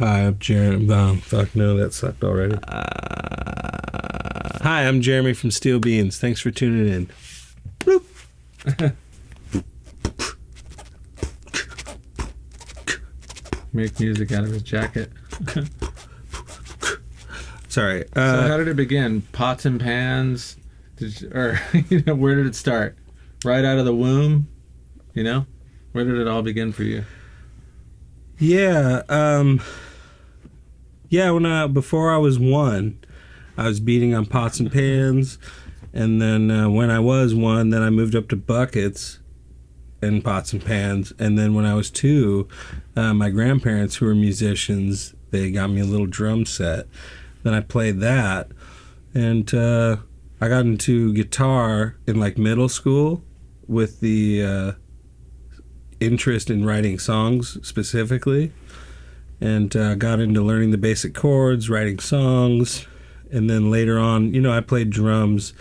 Hi, I'm Jeremy. Fuck no, that sucked already. Hi, I'm Jeremy from Steel Beans. Thanks for tuning in. Bloop. Make music out of his jacket. Sorry. So how did it begin? Pots and pans? Where did it start? Right out of the womb? Where did it all begin for you? Yeah. Before I was one, I was beating on pots and pans, and then when I was one, then I moved up to buckets and pots and pans, and then when I was two, my grandparents, who were musicians, they got me a little drum set. Then I played that, and I got into guitar in like middle school with the interest in writing songs specifically, and got into learning the basic chords, writing songs, and then later on, I played drums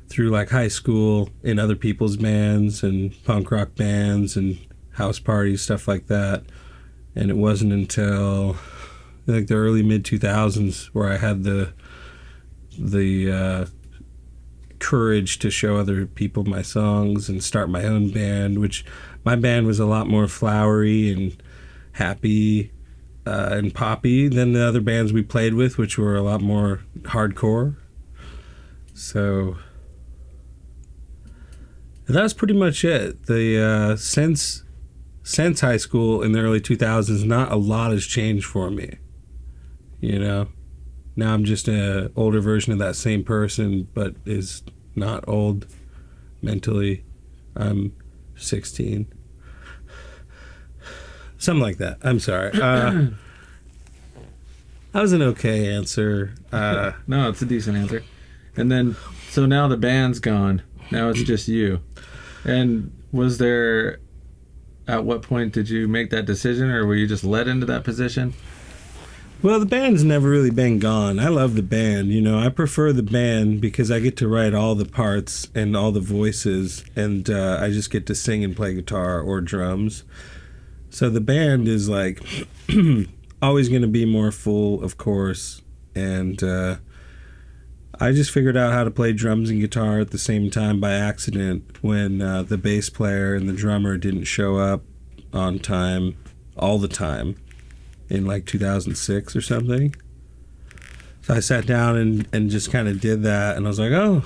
through like high school in other people's bands and punk rock bands and house parties, stuff like that. And it wasn't until like the early mid 2000s where I had the courage to show other people my songs and start my own band, which my band was a lot more flowery and happy and poppy than the other bands we played with, which were a lot more hardcore. So that's pretty much it. The since high school in the early 2000s, not a lot has changed for me. Now I'm just an older version of that same person, but is not old mentally. I'm 16. Something like that. I'm sorry. That was an okay answer. No, it's a decent answer. And then, so now the band's gone. Now it's just you. And was there, at what point did you make that decision, or were you just led into that position? Well, the band's never really been gone. I love the band. I prefer the band because I get to write all the parts and all the voices, and I just get to sing and play guitar or drums. So the band is like always going to be more full, of course, and I just figured out how to play drums and guitar at the same time by accident when the bass player and the drummer didn't show up on time all the time in like 2006 or something. So I sat down and just kind of did that, and I was like, oh,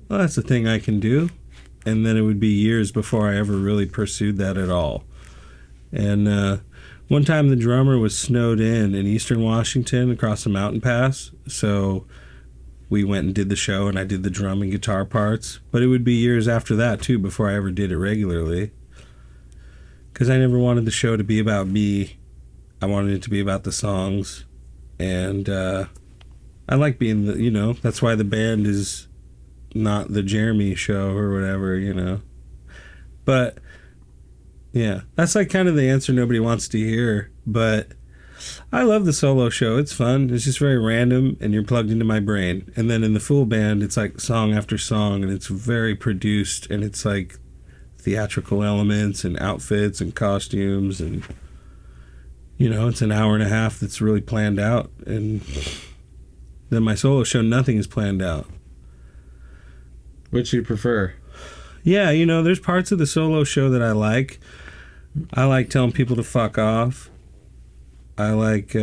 well, that's a thing I can do. And then it would be years before I ever really pursued that at all. And one time the drummer was snowed in Eastern Washington across the mountain pass, so we went and did the show, and I did the drum and guitar parts. But it would be years after that, too, before I ever did it regularly. Because I never wanted the show to be about me. I wanted it to be about the songs. And I like being that's why the band is not the Jeremy show or whatever, But, yeah, that's like kind of the answer nobody wants to hear. But I love the solo show. It's fun. It's just very random, and you're plugged into my brain. And then in the full band, it's like song after song, and it's very produced, and it's like theatrical elements and outfits and costumes, and it's an hour and a half that's really planned out. And then my solo show, nothing is planned out. Which you prefer? Yeah, there's parts of the solo show that I like. I like telling people to fuck off. I like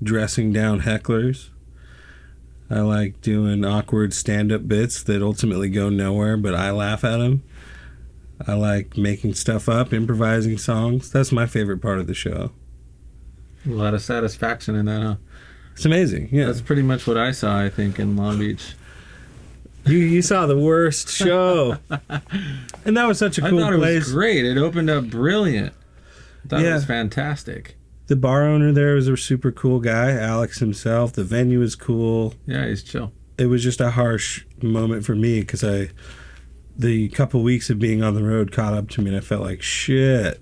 dressing down hecklers. I like doing awkward stand-up bits that ultimately go nowhere, but I laugh at them. I like making stuff up, improvising songs. That's my favorite part of the show. A lot of satisfaction in that, huh? It's amazing, yeah. That's pretty much what I saw, I think, in Long Beach. You saw the worst show. And that was such a cool place. I thought it was great. It opened up brilliant. I thought it was fantastic. The bar owner there was a super cool guy, Alex himself. The venue was cool. Yeah, he's chill. It was just a harsh moment for me because the couple weeks of being on the road caught up to me, and I felt like shit.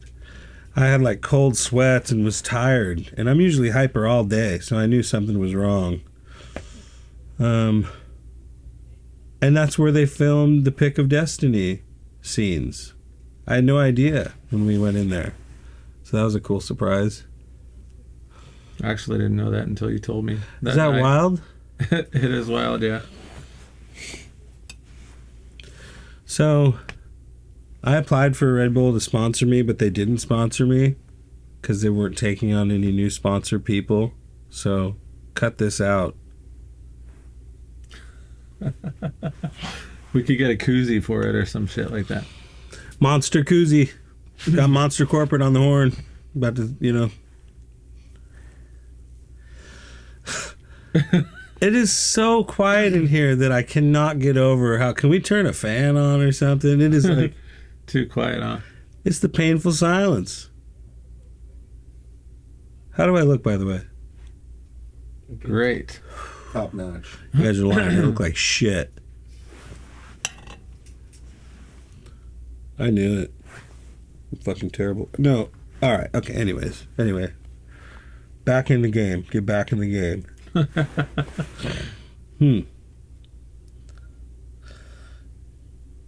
I had like cold sweats and was tired, and I'm usually hyper all day, so I knew something was wrong. And that's where they filmed the Pick of Destiny scenes. I had no idea when we went in there, so that was a cool surprise. I actually didn't know that until you told me. Is that night. wild? It is wild, yeah. So, I applied for Red Bull to sponsor me, but they didn't sponsor me because they weren't taking on any new sponsor people. So, cut this out. We could get a koozie for it or some shit like that. Monster koozie. Got Monster Corporate on the horn. About to, It is so quiet in here that I cannot get over how. Can we turn a fan on or something? It is like. Too quiet, huh? It's the painful silence. How do I look, by the way? Great. Top notch. You guys are lying. I look like shit. I knew it. I'm fucking terrible. No. All right. Okay. Anyway. Back in the game. Get back in the game.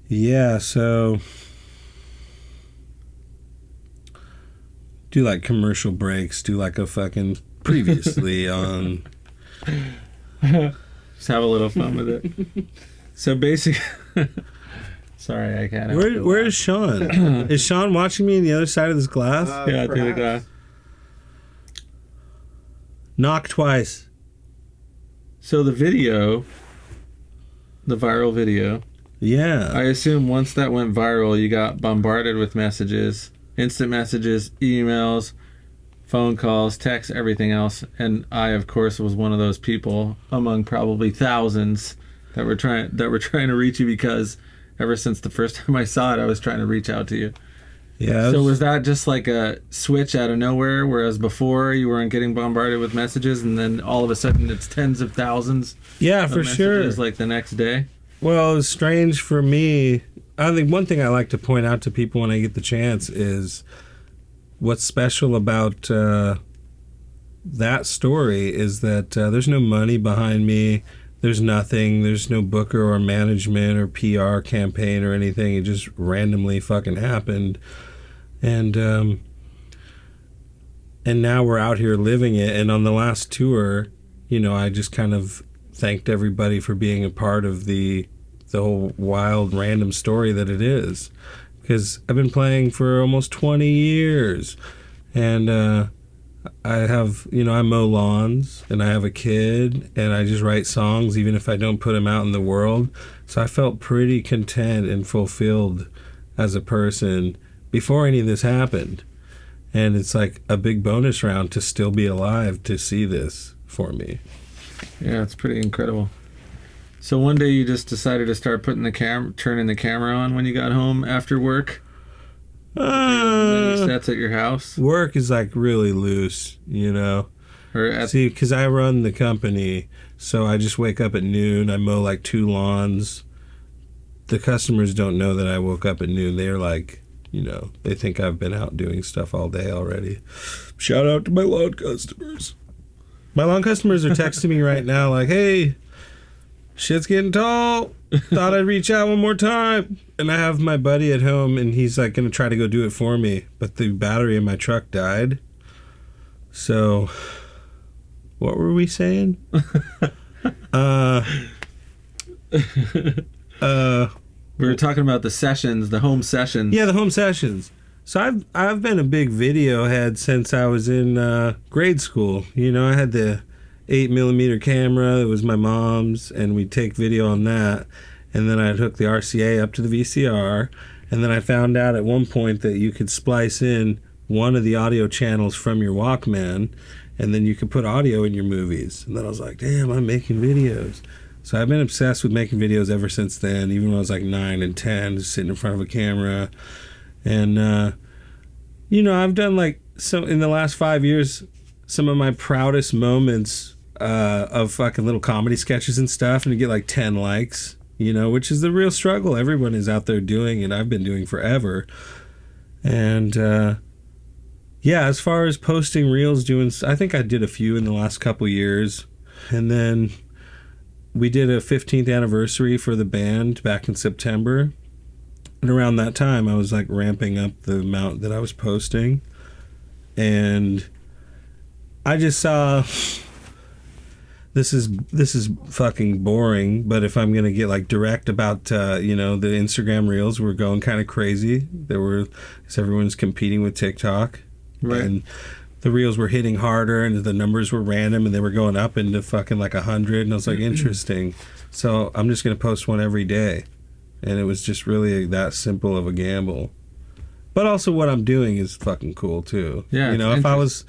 Yeah, so do like commercial breaks, do like a fucking previously on. Just have a little fun with it. So basically, sorry, I can't. Where is Sean? Is Sean watching me on the other side of this glass? Yeah, through the glass. Knock twice. So the video, the viral video, Yeah. I assume once that went viral, you got bombarded with messages, instant messages, emails, phone calls, texts, everything else. And I, of course, was one of those people among probably thousands that were trying to reach you, because ever since the first time I saw it, I was trying to reach out to you. Yeah. So was that just like a switch out of nowhere, whereas before you weren't getting bombarded with messages, and then all of a sudden it's tens of thousands? Yeah, of for sure. messages, like the next day. Well, it was strange for me. I think one thing I like to point out to people when I get the chance is what's special about that story is that there's no money behind me. There's nothing. There's no booker or management or PR campaign or anything. It just randomly fucking happened. And now we're out here living it. And on the last tour, I just kind of thanked everybody for being a part of the whole wild random story that it is, because I've been playing for almost 20 years, and I have I mow lawns, and I have a kid, and I just write songs even if I don't put them out in the world. So I felt pretty content and fulfilled as a person before any of this happened, and it's like a big bonus round to still be alive to see this for me. Yeah, it's pretty incredible. So one day you just decided to start turning the camera on when you got home after work? Many sets at your house? Work is like really loose, Or See, because I run the company, so I just wake up at noon. I mow like 2 lawns. The customers don't know that I woke up at noon. They're like, they think I've been out doing stuff all day already. Shout out to my lawn customers. My lawn customers are texting me right now like, hey, shit's getting tall. Thought I'd reach out one more time. And I have my buddy at home, and he's like going to try to go do it for me. But the battery in my truck died. So, what were we saying? we were talking about the sessions, the home sessions. Yeah, the home sessions. So I've been a big video head since I was in grade school. I had the 8mm camera. It was my mom's, and we'd take video on that. And then I'd hook the RCA up to the VCR. And then I found out at one point that you could splice in one of the audio channels from your Walkman, and then you could put audio in your movies. And then I was like, damn, I'm making videos. So I've been obsessed with making videos ever since then, even when I was like 9 and 10, just sitting in front of a camera. And, I've done in the last 5 years, some of my proudest moments of fucking little comedy sketches and stuff, and to get like 10 likes, which is the real struggle everyone is out there doing, and I've been doing forever. And, as far as posting reels, I think I did a few in the last couple years. And then we did a 15th anniversary for the band back in September. And around that time, I was like ramping up the amount that I was posting. And I just saw. This is fucking boring, but if I'm gonna get like direct about the Instagram reels were going kind of crazy. Because everyone's competing with TikTok, Right. and the reels were hitting harder, and the numbers were random, and they were going up into fucking like 100, and I was like, interesting. So I'm just gonna post one every day, and it was just really that simple of a gamble. But also, what I'm doing is fucking cool too. Yeah, it's if I was.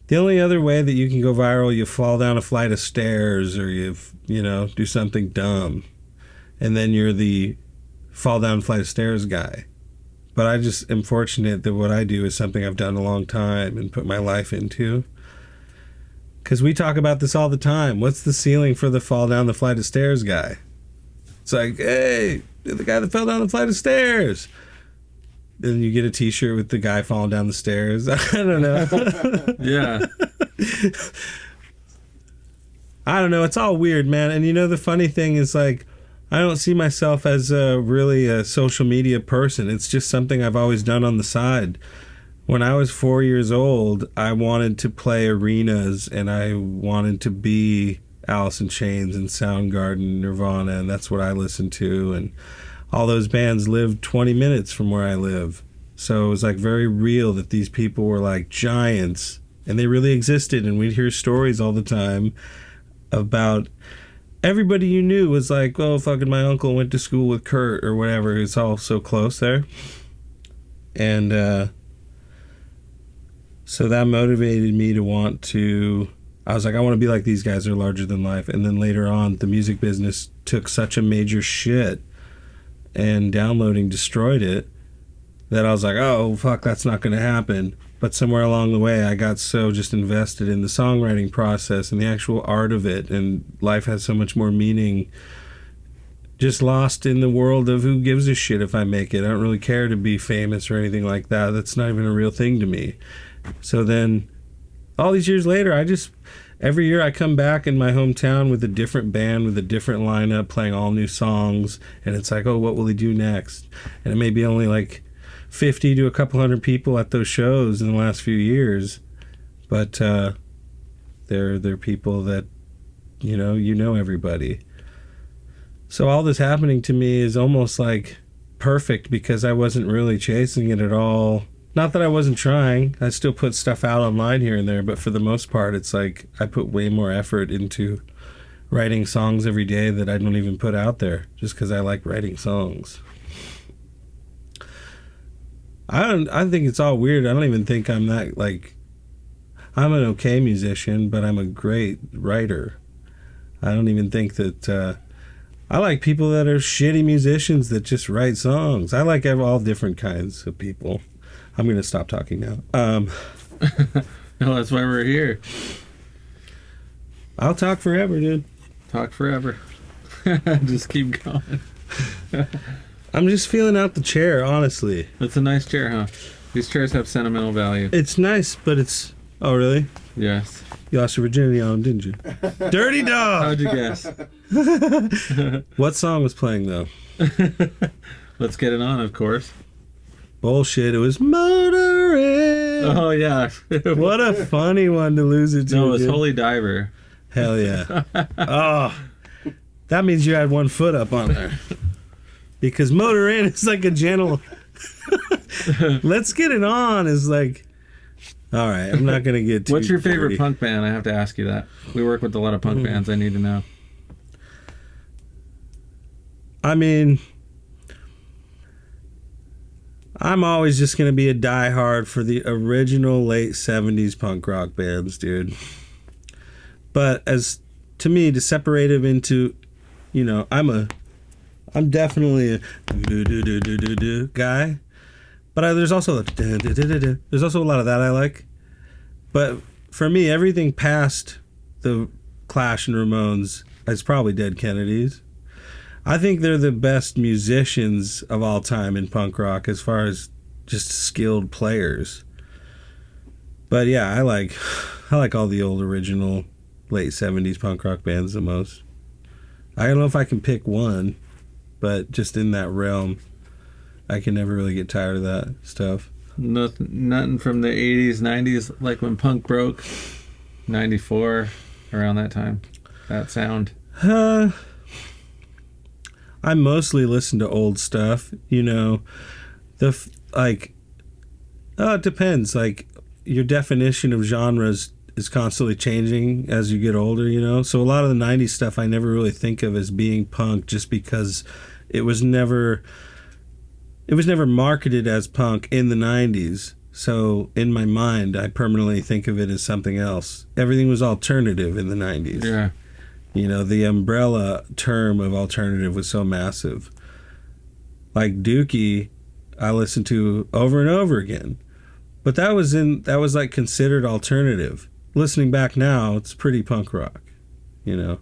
The only other way that you can go viral, you fall down a flight of stairs or do something dumb. And then you're the fall down flight of stairs guy. But I just am fortunate that what I do is something I've done a long time and put my life into. Because we talk about this all the time. What's the ceiling for the fall down the flight of stairs guy? It's like, hey, you're the guy that fell down the flight of stairs. Then you get a t-shirt with the guy falling down the stairs. I don't know. Yeah. I don't know. It's all weird, man. And the funny thing is, like, I don't see myself as really a social media person. It's just something I've always done on the side. When I was 4 years old, I wanted to play arenas and I wanted to be Alice in Chains and Soundgarden, Nirvana, and that's what I listened to. And all those bands lived 20 minutes from where I live. So it was like very real that these people were like giants and they really existed. And we'd hear stories all the time about everybody you knew was like, oh, fucking my uncle went to school with Kurt or whatever. It's all so close there. And so that motivated me to I was like, I want to be like these guys. They're larger than life. And then later on, the music business took such a major shit and downloading destroyed it that I was like, oh, fuck, that's not going to happen. But somewhere along the way, I got so just invested in the songwriting process and the actual art of it, and life has so much more meaning. Just lost in the world of who gives a shit if I make it. I don't really care to be famous or anything like that. That's not even a real thing to me. So then, all these years later, every year I come back in my hometown with a different band, with a different lineup, playing all new songs. And it's like, oh, what will he do next? And it may be only like 50 to a couple hundred people at those shows in the last few years. But they're people that, everybody. So all this happening to me is almost like perfect because I wasn't really chasing it at all. Not that I wasn't trying. I still put stuff out online here and there, but for the most part, it's like I put way more effort into writing songs every day that I don't even put out there just because I like writing songs. I think it's all weird. I don't even think I'm that, like, I'm an okay musician, but I'm a great writer. I don't even think that, I like people that are shitty musicians that just write songs. I like all different kinds of people. I'm going to stop talking now. No, that's why we're here. I'll talk forever, dude. Talk forever. Just keep going. I'm just feeling out the chair, honestly. That's a nice chair, huh? These chairs have sentimental value. It's nice, but it's... Oh, really? Yes. You lost your virginity on them, didn't you? Dirty Dog! How'd you guess? What song was playing, though? Let's Get It On, of course. Bullshit, it was Motorin! Oh, yeah. What a funny one to lose it to. No, it was dude. Holy Diver. Hell yeah. Oh, that means you had one foot up on there. Because Motorin is like a gentle... Let's Get It On is like... All right, I'm not going to get too What's your favorite dirty. punk band? I have to ask you that. We work with a lot of punk bands. I need to know. I mean... I'm always just going to be a diehard for the original late 70s punk rock bands, dude. But as to me, to separate them into, I'm definitely a guy. But there's also there's also a lot of that I like. But for me, everything past the Clash and Ramones is probably Dead Kennedys. I think they're the best musicians of all time in punk rock as far as just skilled players. But yeah, I like all the old original late 70s punk rock bands the most. I don't know if I can pick one, but just in that realm, I can never really get tired of that stuff. Nothing from the 80s, 90s, like when punk broke, 94, around that time. That sound. I mostly listen to old stuff. You know, like. Oh, it depends. Like your definition of genres is constantly changing as you get older. You know, so a lot of the '90s stuff I never really think of as being punk, just because it was never marketed as punk in the '90s. So in my mind, I permanently think of it as something else. Everything was alternative in the '90s. Yeah. You know, the umbrella term of alternative was so massive. Like Dookie, I listened to over and over again. But that was like considered alternative. Listening back now, it's pretty punk rock, you know.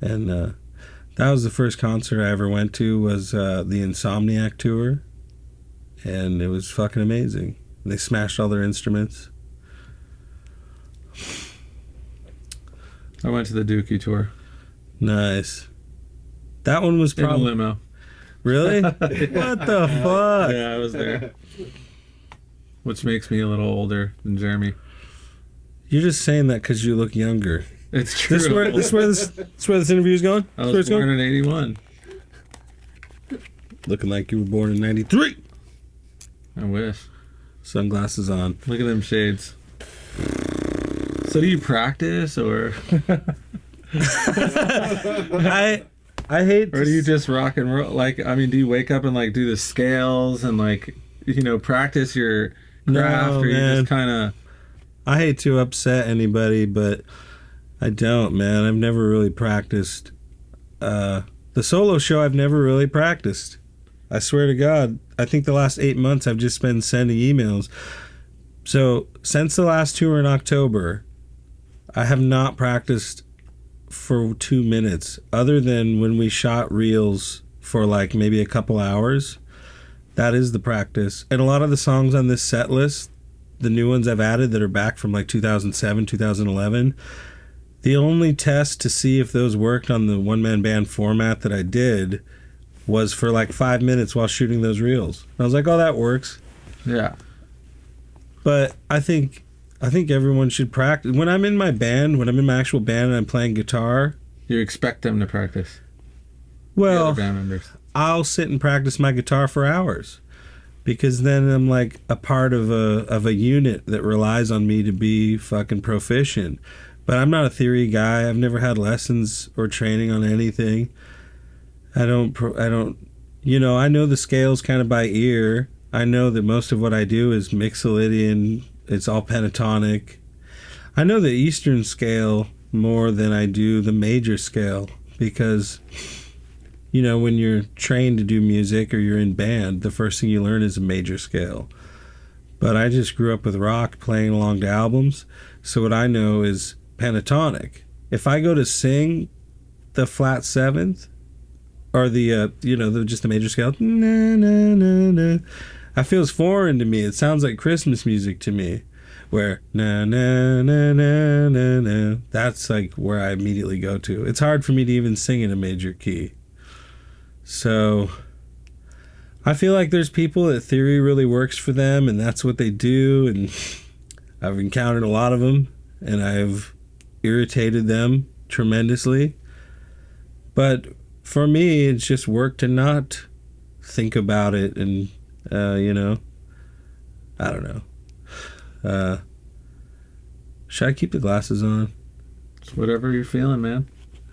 And that was the first concert I ever went to, was the Insomniac tour. And it was fucking amazing. They smashed all their instruments. I went to the Dookie tour. Nice. That one was In a probably... limo. Really? What the fuck? Yeah, I was there. Which makes me a little older than Jeremy. You're just saying that because you look younger. It's true. This where this interview's going? I This where was it's going? born in 81. Looking like you were born in 93. I wish. Sunglasses on. Look at them shades. So do you practice, or I hate or do you just rock and roll? Like, I mean, do you wake up and like do the scales and like, you know, practice your craft, or you man. just kind of... I hate to upset anybody, but I don't, man. I've never really practiced. The solo show, I've never really practiced. I swear to God. I think the last 8 months I've just been sending emails. So since the last tour in October, I have not practiced for 2 minutes, other than when we shot reels for like maybe a couple hours. That is the practice. And a lot of the songs on this set list, the new ones I've added that are back from like 2007, 2011, the only test to see if those worked on the one-man band format that I did was for like 5 minutes while shooting those reels. I was like, oh, that works. Yeah. But I think everyone should practice. When I'm in my band, when I'm in my actual band and I'm playing guitar, You expect them to practice. The well, other band members. I'll sit and practice my guitar for hours, because then I'm like a part of a unit that relies on me to be fucking proficient. But I'm not a theory guy. I've never had lessons or training on anything. I don't, you know, I know the scales kind of by ear. I know that most of what I do is Mixolydian. It's all pentatonic. I know the Eastern scale more than I do the major scale, because, you know, when you're trained to do music or you're in band, the first thing you learn is a major scale. But I just grew up with rock, playing along to albums. So what I know is pentatonic. If I go to sing the flat seventh, or the just the major scale, na na na na, I feels foreign to me. It sounds like Christmas music to me, where na na na na na na. That's like where I immediately go to. It's hard for me to even sing in a major key. So I feel like there's people that theory really works for them, and that's what they do. And I've encountered a lot of them, and I've irritated them tremendously. But for me, it's just work to not think about it, and you know, I don't know. Should I keep the glasses on? It's whatever you're feeling, man.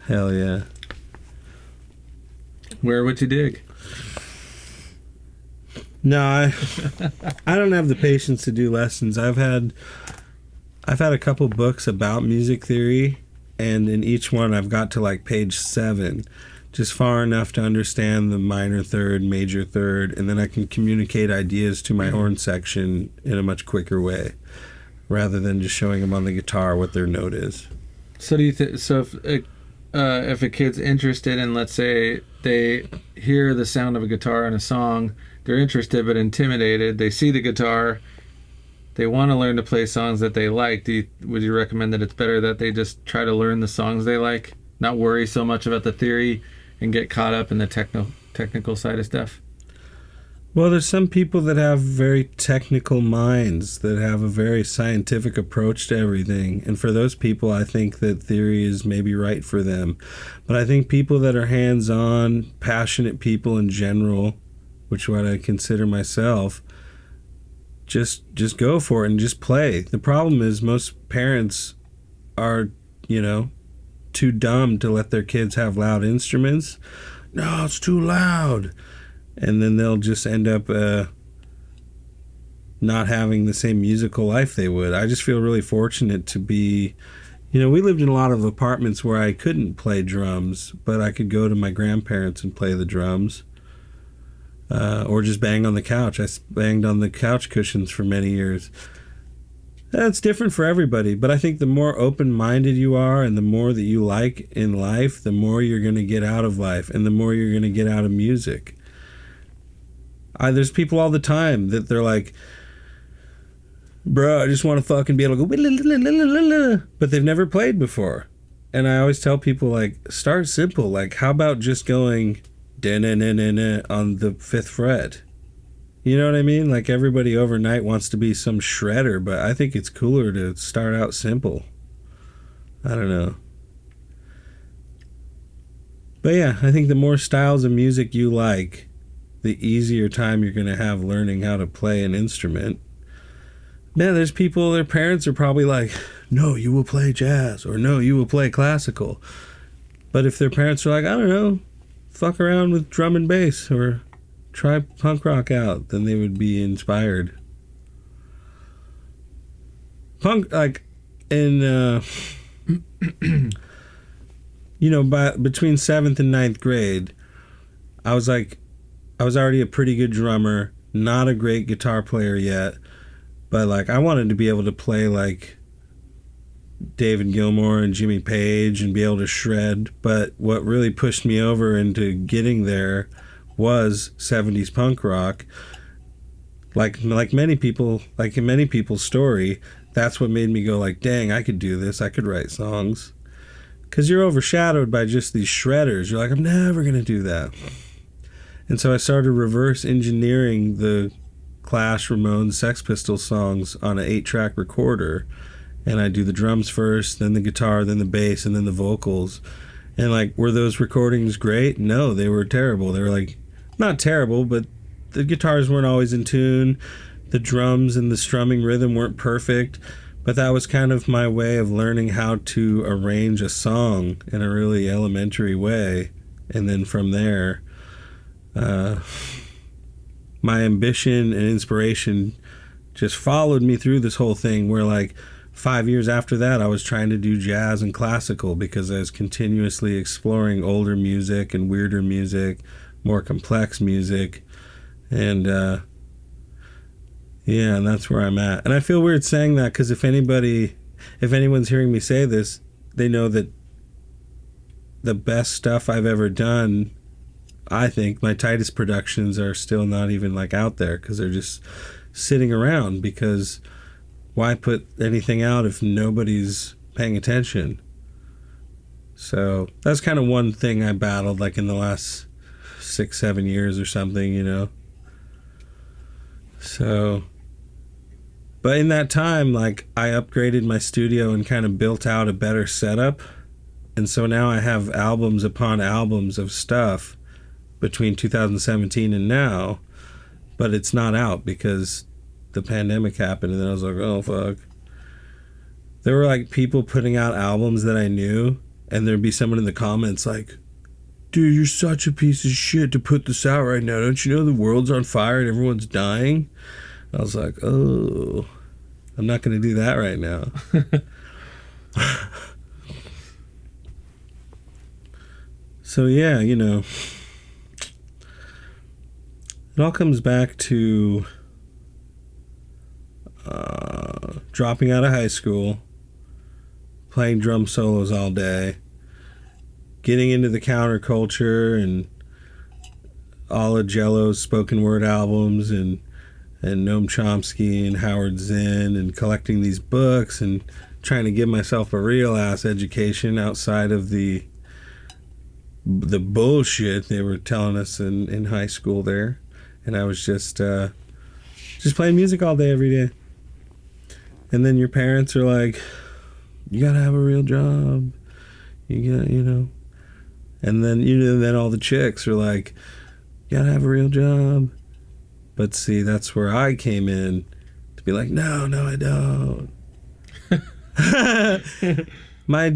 Hell yeah. Where would you dig? No, I don't have the patience to do lessons. I've had a couple books about music theory, and in each one I've got to like page 7, just far enough to understand the minor third, major third, and then I can communicate ideas to my horn section in a much quicker way, rather than just showing them on the guitar what their note is. So do you if a kid's interested in, let's say they hear the sound of a guitar in a song, they're interested but intimidated, they see the guitar, they want to learn to play songs that they like, would you recommend that it's better that they just try to learn the songs they like, not worry so much about the theory and get caught up in the technical side of stuff? Well, there's some people that have very technical minds that have a very scientific approach to everything. And for those people, I think that theory is maybe right for them. But I think people that are hands-on, passionate people in general, which is what I consider myself, just go for it and just play. The problem is most parents are, too dumb to let their kids have loud instruments. No, it's too loud. And then they'll just end up not having the same musical life they would. I just feel really fortunate to be, we lived in a lot of apartments where I couldn't play drums, but I could go to my grandparents and play the drums. Or just bang on the couch. I banged on the couch cushions for many years. That's different for everybody, but I think the more open-minded you are and the more that you like in life, the more you're going to get out of life and the more you're going to get out of music. There's people all the time that they're like, bro, I just want to fucking be able to go, but they've never played before. And I always tell people, like, start simple. Like, how about just going on the fifth fret? You know what I mean? Like, everybody overnight wants to be some shredder, but I think it's cooler to start out simple. I don't know. But yeah, I think the more styles of music you like, the easier time you're going to have learning how to play an instrument. Now, there's people, their parents are probably like, no, you will play jazz, or no, you will play classical. But if their parents are like, I don't know, fuck around with drum and bass, or try punk rock out, then they would be inspired. Punk, like, in, between 7th and 9th grade, I was already a pretty good drummer, not a great guitar player yet, but like I wanted to be able to play like David Gilmour and Jimmy Page and be able to shred. But what really pushed me over into getting there was 70s punk rock. Like many people, like in many people's story, that's what made me go like, dang, I could do this. I could write songs. Because you're overshadowed by just these shredders. You're like, I'm never going to do that. And so I started reverse engineering the Clash, Ramones, Sex Pistols songs on an 8-track recorder. And I do the drums first, then the guitar, then the bass, and then the vocals. And like, were those recordings great? No, they were terrible. They were like, not terrible, but the guitars weren't always in tune. The drums and the strumming rhythm weren't perfect. But that was kind of my way of learning how to arrange a song in a really elementary way. And then from there, my ambition and inspiration just followed me through this whole thing, where like 5 years after that I was trying to do jazz and classical because I was continuously exploring older music and weirder music, more complex music, and and that's where I'm at. And I feel weird saying that because if anyone's hearing me say this, they know that the best stuff I've ever done, I think my tightest productions are still not even like out there because they're just sitting around, because why put anything out if nobody's paying attention? So that's kind of one thing I battled like in the last 6-7 years or something, So, but in that time, like I upgraded my studio and kind of built out a better setup. And so now I have albums upon albums of stuff between 2017 and now, but it's not out because the pandemic happened. And then I was like, oh fuck. There were like people putting out albums that I knew, and there'd be someone in the comments like, dude, you're such a piece of shit to put this out right now. Don't you know the world's on fire and everyone's dying? I was like, oh, I'm not going to do that right now. So yeah, it all comes back to dropping out of high school, playing drum solos all day, getting into the counterculture and all of Jello's spoken word albums and Noam Chomsky and Howard Zinn, and collecting these books and trying to give myself a real ass education outside of the bullshit they were telling us in high school there. and I was just playing music all day every day. And then your parents are like, you gotta have a real job. You got, and then then all the chicks are like, you gotta have a real job. But see, that's where I came in to be like, no, I don't. My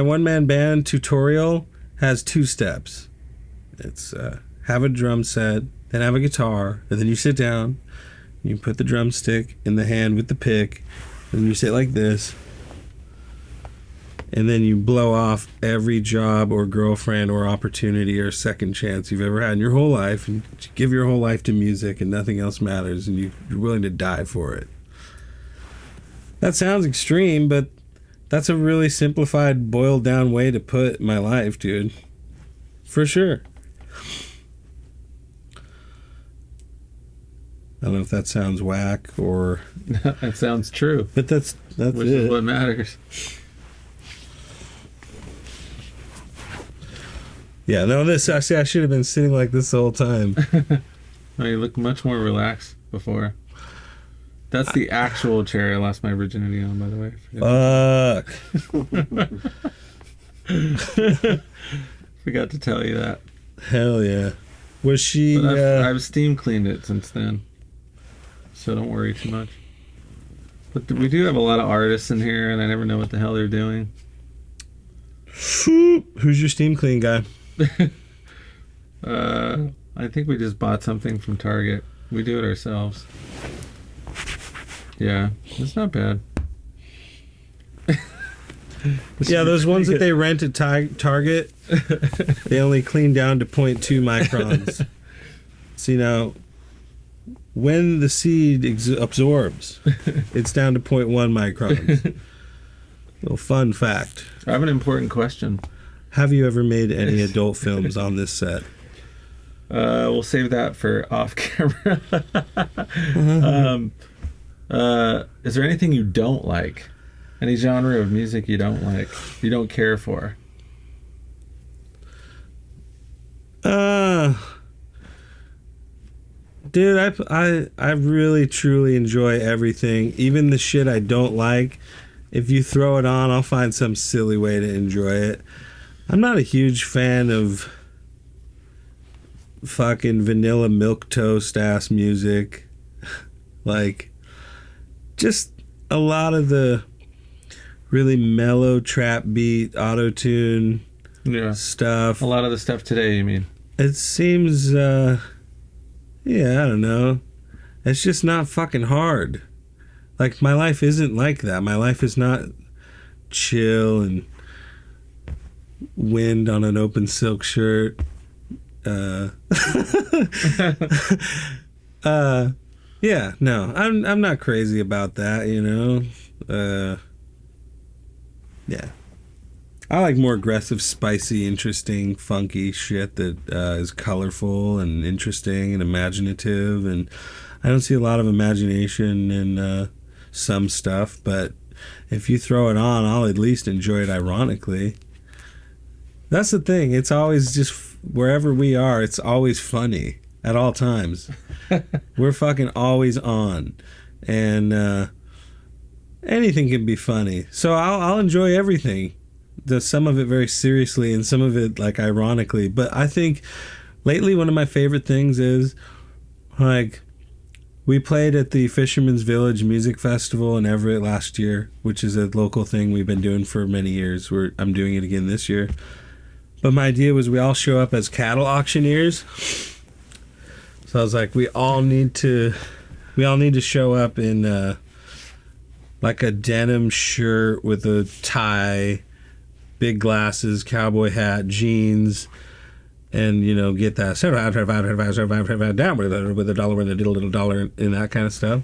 one-man band Tutorial has 2 steps. It's have a drum set, then have a guitar, and then you sit down, you put the drumstick in the hand with the pick, and you sit like this, and then you blow off every job or girlfriend or opportunity or second chance you've ever had in your whole life, and you give your whole life to music and nothing else matters, and you're willing to die for it. That sounds extreme, but that's a really simplified, boiled down way to put my life, dude. For sure. I don't know if that sounds whack or... That sounds true. But that's which it. is what matters. Yeah, no, I should have been sitting like this the whole time. Oh, you look much more relaxed before. That's the actual chair I lost my virginity on, by the way. Fuck. Forgot to tell you that. Hell yeah. Was she... But I've steam cleaned it since then. So don't worry too much. But we do have a lot of artists in here, and I never know what the hell they're doing. Who's your steam clean guy? I think we just bought something from Target. We do it ourselves. Yeah, it's not bad. Yeah, those ones that they rent at Target, they only clean down to 0.2 microns. See, now, when the seed absorbs, it's down to 0.1 microns. Little fun fact. I have an important question. Have you ever made any adult films on this set? We'll save that for off camera. Is there anything you don't like? Any genre of music you don't like? You don't care for? Dude, I really truly enjoy everything, even the shit I don't like. If you throw it on, I'll find some silly way to enjoy it. I'm not a huge fan of fucking vanilla milquetoast ass music. Like, just a lot of the really mellow trap beat, auto-tune stuff. A lot of the stuff today, you mean? It seems, I don't know. It's just not fucking hard. Like, my life isn't like that. My life is not chill and wind on an open silk shirt. Yeah, no, I'm not crazy about that, Yeah. I like more aggressive, spicy, interesting, funky shit that is colorful and interesting and imaginative. And I don't see a lot of imagination in some stuff, but if you throw it on, I'll at least enjoy it ironically. That's the thing. It's always just, wherever we are, it's always funny at all times. We're fucking always on. And anything can be funny. So I'll enjoy everything. Some of it very seriously and some of it like ironically. But I think lately one of my favorite things is, like, we played at the Fisherman's Village Music Festival in Everett last year, which is a local thing we've been doing for many years. I'm doing it again this year. But my idea was we all show up as cattle auctioneers. So I was like, we all need to show up in like a denim shirt with a tie, big glasses, cowboy hat, jeans, and get that down with a dollar and a little dollar and that kind of stuff.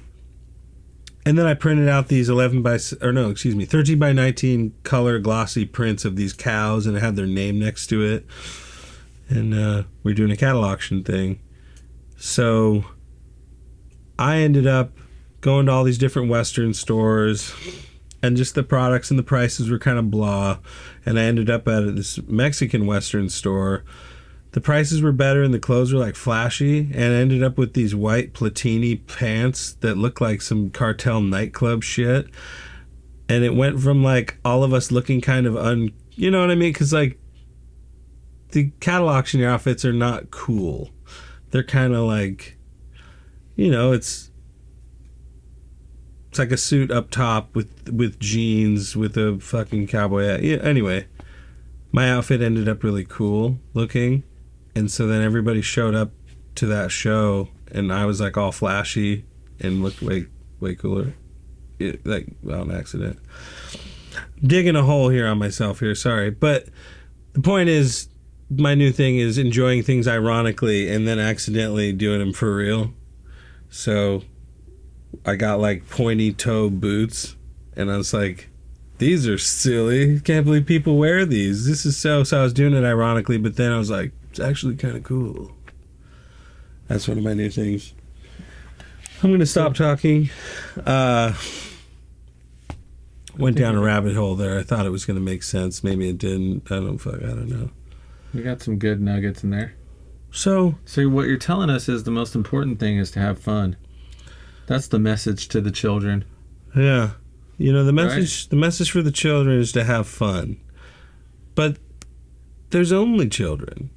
And then I printed out these 13 by 19 color glossy prints of these cows, and it had their name next to it. And we're doing a cattle auction thing. So I ended up going to all these different Western stores, and just the products and the prices were kind of blah. And I ended up at this Mexican Western store the prices were better and the clothes were like flashy, and I ended up with these white Platini pants that looked like some cartel nightclub shit. And it went from like all of us looking kind of you know what I mean? Because like the cattle auctioneer outfits are not cool. They're kind of like, you know, it's like a suit up top with jeans with a fucking cowboy hat. Yeah, anyway, my outfit ended up really cool looking. And so then everybody showed up to that show, and I was like all flashy and looked way cooler. Like on accident. Digging a hole here on myself here, sorry. But the point is, my new thing is enjoying things ironically and then accidentally doing them for real. So I got like pointy toe boots, and I was like, these are silly. Can't believe people wear these. This is so I was doing it ironically, but then I was like, it's actually kind of cool. That's one of my new things. I'm going to stop talking. Went down a rabbit hole there. I thought it was going to make sense. Maybe it didn't. I don't know. We got some good nuggets in there. So what you're telling us is the most important thing is to have fun. That's the message to the children. Yeah. You know, the message for the children is to have fun. But there's only children.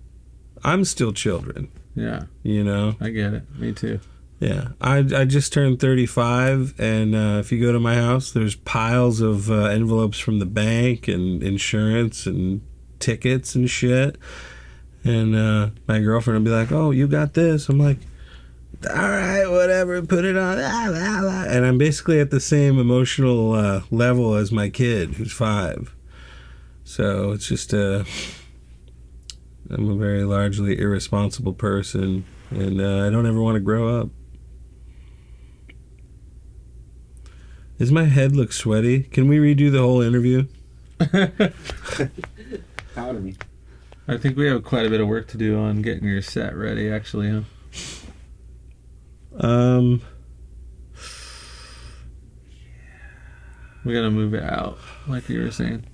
I'm still children. Yeah. You know? I get it. Me too. Yeah. I just turned 35, and if you go to my house, there's piles of envelopes from the bank and insurance and tickets and shit. And my girlfriend will be like, oh, you got this. I'm like, all right, whatever, put it on. And I'm basically at the same emotional level as my kid, who's 5. So it's just I'm a very largely irresponsible person, and I don't ever want to grow up. Does my head look sweaty? Can we redo the whole interview? Proud of me. I think we have quite a bit of work to do on getting your set ready, actually, huh? We gotta move it out, like you were saying.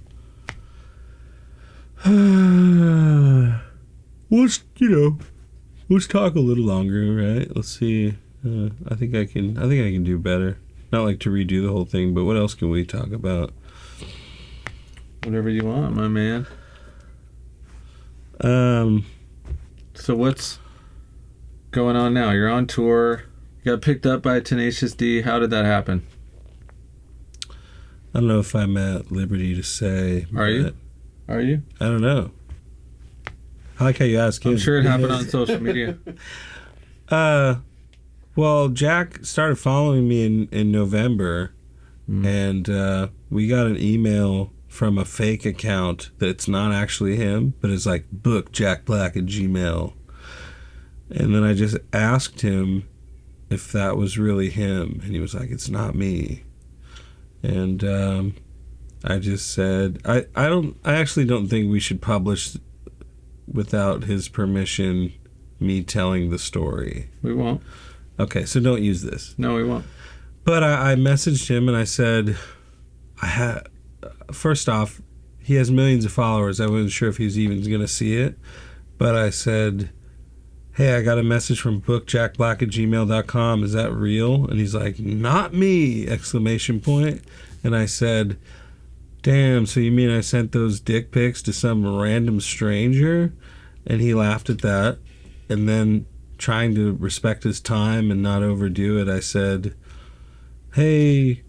Let's talk a little longer, right? Let's see. I think I can do better. Not like to redo the whole thing, but what else can we talk about? Whatever you want, my man. So what's going on now? You're on tour. You got picked up by Tenacious D. How did that happen? I don't know if I'm at liberty to say. Are you? Are you? I don't know. I like how you ask him. I'm sure it happened on social media. Well, Jack started following me in November, and we got an email from a fake account that's not actually him, but it's like bookjackblack@gmail. And then I just asked him if that was really him, and he was like, it's not me. And I just said, I actually don't think we should publish without his permission me telling the story. We won't. Okay, so don't use this. No, we won't. But I messaged him and I said, first off, he has millions of followers. I wasn't sure if he was even going to see it. But I said, hey, I got a message from bookjackblack@gmail.com. Is that real? And he's like, not me! ! And I said, damn, so you mean I sent those dick pics to some random stranger? And he laughed at that. And then, trying to respect his time and not overdo it, I said, hey,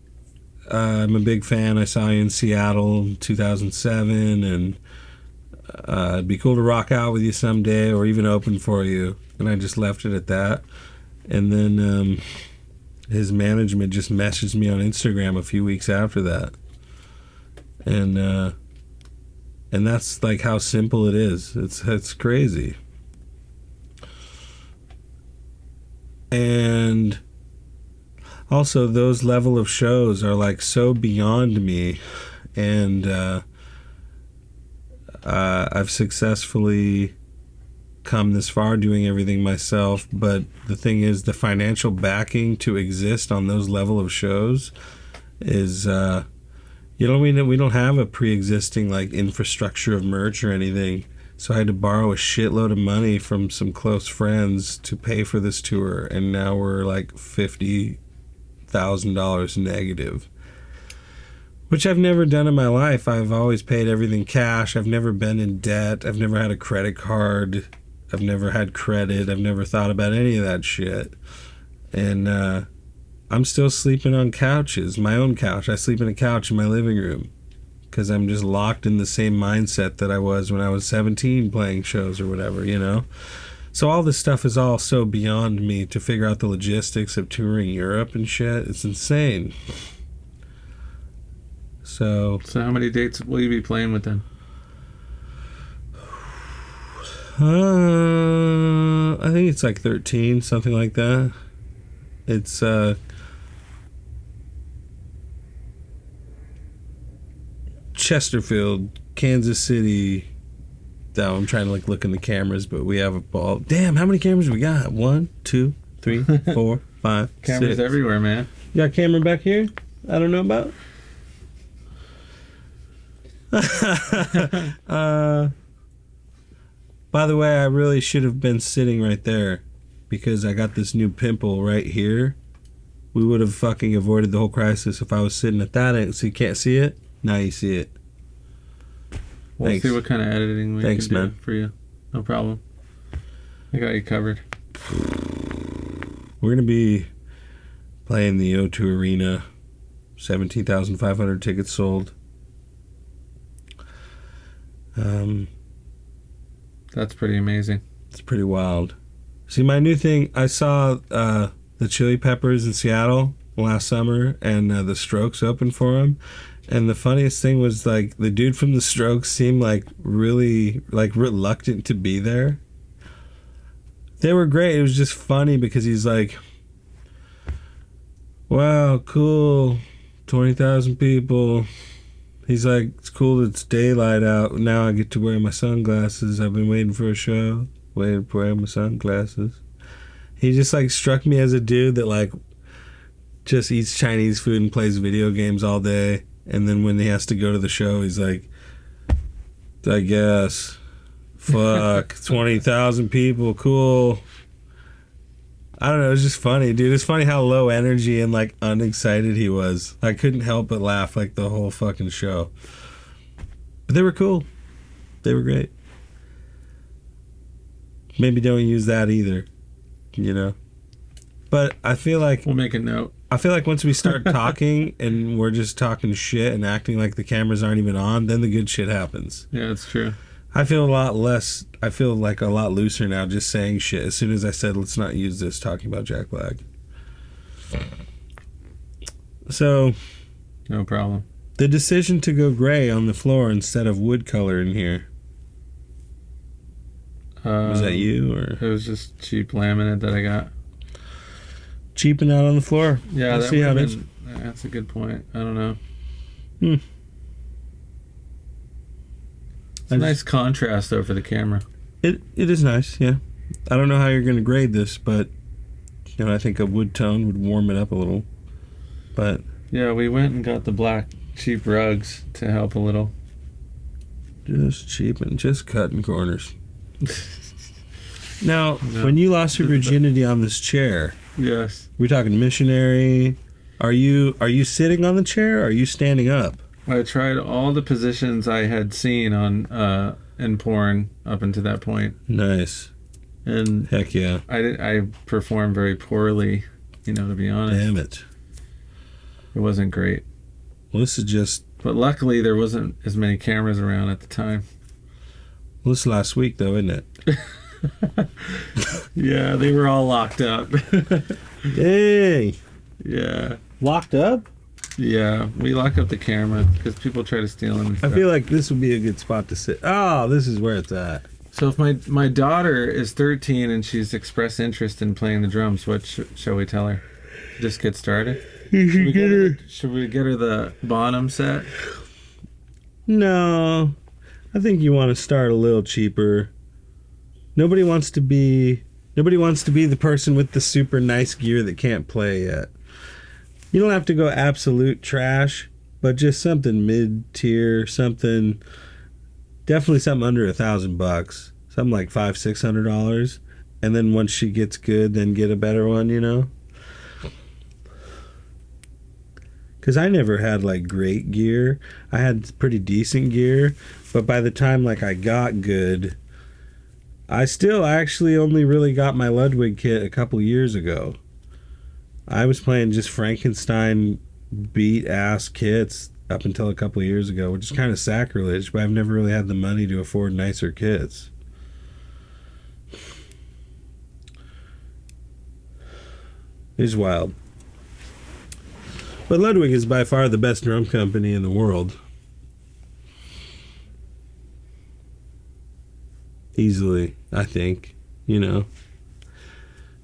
I'm a big fan. I saw you in Seattle in 2007, and it'd be cool to rock out with you someday or even open for you. And I just left it at that. And then his management just messaged me on Instagram a few weeks after that. And that's like how simple it is. It's crazy. And also those level of shows are like so beyond me, and I've successfully come this far doing everything myself, but the thing is, the financial backing to exist on those level of shows is we don't have a pre-existing like infrastructure of merch or anything. So I had to borrow a shitload of money from some close friends to pay for this tour, and now we're like $50,000 negative, which I've never done in my life. I've always paid everything cash. I've never been in debt. I've never had a credit card. I've never had credit. I've never thought about any of that shit. And I'm still sleeping on couches, my own couch. I sleep in a couch in my living room because I'm just locked in the same mindset that I was when I was 17 playing shows or whatever, you know? So all this stuff is all so beyond me to figure out the logistics of touring Europe and shit. It's insane. So how many dates will you be playing with them? I think it's like 13, something like that. It's Chesterfield, Kansas City. Now I'm trying to like look in the cameras, but we have a ball. Damn, how many cameras we got? 1, 2, 3, 4, 5, Cameras 6. everywhere, man. You got a camera back here? I don't know about. By the way, I really should have been sitting right there because I got this new pimple right here. We would have fucking avoided the whole crisis if I was sitting at that end. So you can't see it? Now you see it. We'll Thanks. see what kind of editing we Thanks, can do man. for you. No problem. I got you covered. We're going to be playing the O2 Arena. 17,500 tickets sold. That's pretty amazing. It's pretty wild. See, my new thing, I saw the Chili Peppers in Seattle last summer, and the Strokes opened for them. And the funniest thing was, like, the dude from the Strokes seemed like really, like, reluctant to be there. They were great. It was just funny because he's like, wow, cool, 20,000 people. He's like, it's cool that it's daylight out. Now I get to wear my sunglasses. I've been waiting for a show. Waiting to wear my sunglasses. He just, like, struck me as a dude that, like, just eats Chinese food and plays video games all day. And then when he has to go to the show, he's like, I guess, fuck, 20,000 people, cool. I don't know, it was just funny, dude. It's funny how low energy and, like, unexcited he was. I couldn't help but laugh, like, the whole fucking show. But they were cool. They were great. Maybe don't use that either, you know? But I feel like We'll make a note. once we start talking and we're just talking shit and acting like the cameras aren't even on, then the good shit happens. Yeah, that's true. I feel like a lot looser now just saying shit. As soon as I said, let's not use this talking about Jack Black. So, No problem. the decision to go gray on the floor instead of wood color in here, was that you or It was just cheap laminate that I got. cheaping out on the floor? Yeah, Let's see how it is. that's a good point. I don't know. It's a nice contrast though for the camera. It is nice, yeah. I don't know how you're going to grade this, but you know, I think a wood tone would warm it up a little. But Yeah, we went and got the black cheap rugs to help a little. just cheaping, just cutting corners. Now, No. when you lost your virginity on this chair, Yes. we're talking missionary. Are you sitting on the chair? Or are you standing up? I tried all the positions I had seen on in porn up until that point, Nice. and Heck yeah. I performed very poorly. You know, to be honest, Damn it. it wasn't great. Well, this is just But luckily, there wasn't as many cameras around at the time. well, this is last week though, isn't it? Yeah, they were all locked up. Hey, Yeah. locked up? Yeah, we lock up the camera because people try to steal them. And I stuff. feel like this would be a good spot to sit. Oh, this is where it's at. So if my daughter is 13 and she's expressed interest in playing the drums, what shall we tell her? Just get started. Should we get her the Bonham set? No, I think you want to start a little cheaper. Nobody wants to be the person with the super nice gear that can't play yet. You don't have to go absolute trash, but just something mid-tier, something. Definitely something under $1,000. Something like $500-$600. And then once she gets good, then get a better one, you know? Because I never had like great gear. I had pretty decent gear. But by the time like I got good, I actually only really got my Ludwig kit a couple years ago. I was playing just Frankenstein beat ass kits up until a couple of years ago, which is kind of sacrilege, but I've never really had the money to afford nicer kits. It's wild. But Ludwig is by far the best drum company in the world. Easily, I think, you know.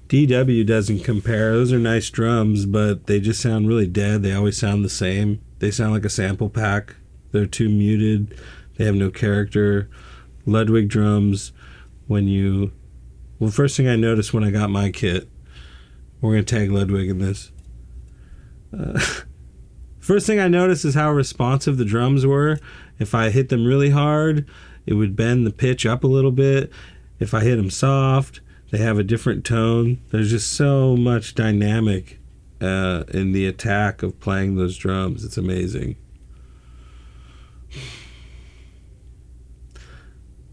DW doesn't compare. Those are nice drums, but they just sound really dead. They always sound the same. They sound like a sample pack. They're too muted. They have no character. Ludwig drums, first thing I noticed when I got my kit, we're going to tag Ludwig in this. First thing I noticed is how responsive the drums were. If I hit them really hard, it would bend the pitch up a little bit. If I hit them soft, they have a different tone. There's just so much dynamic in the attack of playing those drums. It's amazing.